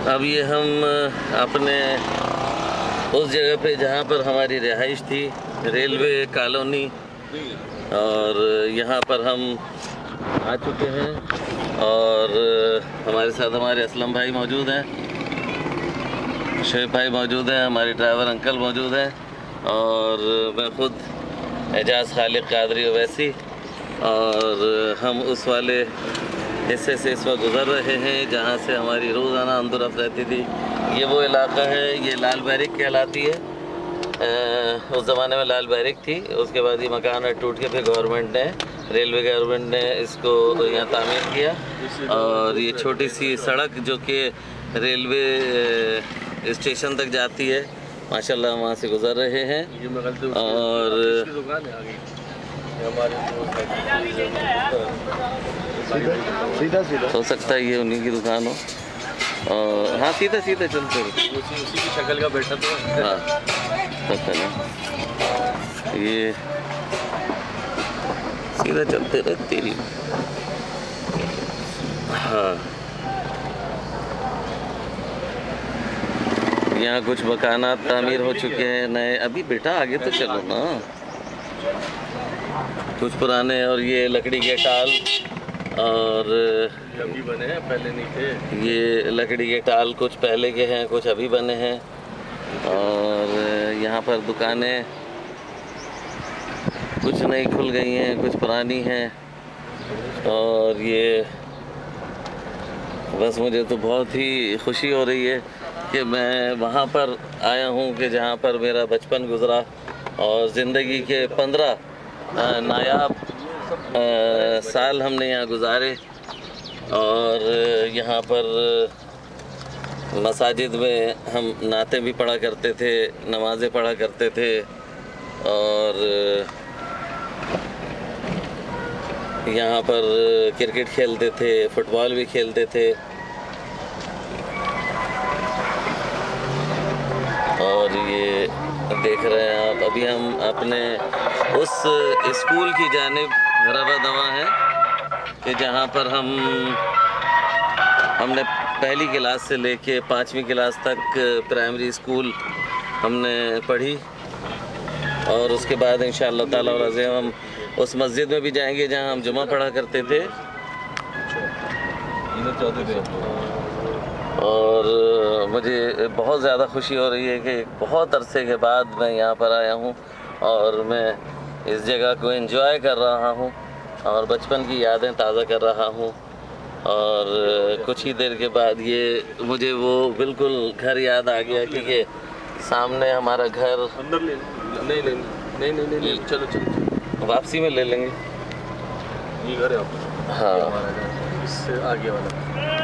अब ये हम अपने उस जगह पे जहाँ पर हमारी रिहाइश थी, रेलवे कॉलोनी, और यहाँ पर हम आ चुके हैं। और हमारे साथ हमारे असलम भाई मौजूद हैं, शुएब भाई मौजूद हैं, हमारे ड्राइवर अंकल मौजूद हैं, और मैं ख़ुद एजाज़ खालिक कादरी ओवैसी। और हम उस वाले हिस्से से इस वक्त गुज़र रहे हैं जहाँ से हमारी रोज़ाना अंदरफ़्त रहती थी। ये वो इलाका है, ये लाल बैरिक कहलाती है। उस ज़माने में लाल बैरिक थी, उसके बाद ये मकान टूट के फिर गवर्नमेंट ने, रेलवे गवर्नमेंट ने इसको यहाँ तामीर किया। और ये छोटी सी सड़क जो कि रेलवे स्टेशन तक जाती है, माशाल्लाह वहाँ से गुज़र रहे हैं। और सीधा हो सकता है ये उन्हीं की दुकान हो। और हाँ, सीधा सीधा चलते उसी की शक्ल का बेटा तो है। हाँ, पता नहीं, ये सीधा चलते रहते ही। हाँ, यहाँ कुछ मकानात तामीर हो चुके हैं नए। अभी बेटा आगे तो चलो ना, कुछ पुराने। और ये लकड़ी के टाल, और अभी बने हैं, पहले नहीं थे। ये लकड़ी के टाल कुछ पहले के हैं, कुछ अभी बने हैं। और यहाँ पर दुकानें कुछ नई खुल गई हैं, कुछ पुरानी हैं। और ये बस मुझे तो बहुत ही खुशी हो रही है कि मैं वहाँ पर आया हूँ कि जहाँ पर मेरा बचपन गुज़रा, और ज़िंदगी के 15 नायाब साल हमने यहाँ गुज़ारे। और यहाँ पर मसाजिद में हम नाते भी पढ़ा करते थे, नमाज़ें पढ़ा करते थे, और यहाँ पर क्रिकेट खेलते थे, फुटबॉल भी खेलते थे। और ये देख रहे हैं आप, अभी हम अपने उस स्कूल की जानिब रवा दवा हैं कि जहाँ पर हमने पहली क्लास से लेके 5वीं क्लास तक प्राइमरी स्कूल हमने पढ़ी। और उसके बाद इंशाअल्लाह ताला और अज़ीम हम उस मस्जिद में भी जाएंगे जहाँ हम जुमा पढ़ा करते थे। और मुझे बहुत ज़्यादा खुशी हो रही है कि बहुत अरसे के बाद मैं यहाँ पर आया हूँ, और मैं इस जगह को एंजॉय कर रहा हूँ, और बचपन की यादें ताज़ा कर रहा हूँ। और कुछ ही देर के बाद ये मुझे वो बिल्कुल घर याद आ गया, क्योंकि सामने हमारा घर। अंदर ले नहीं, चलो वापसी में ले लेंगे। ये घर है आपका? हाँ, इससे आगे वाला।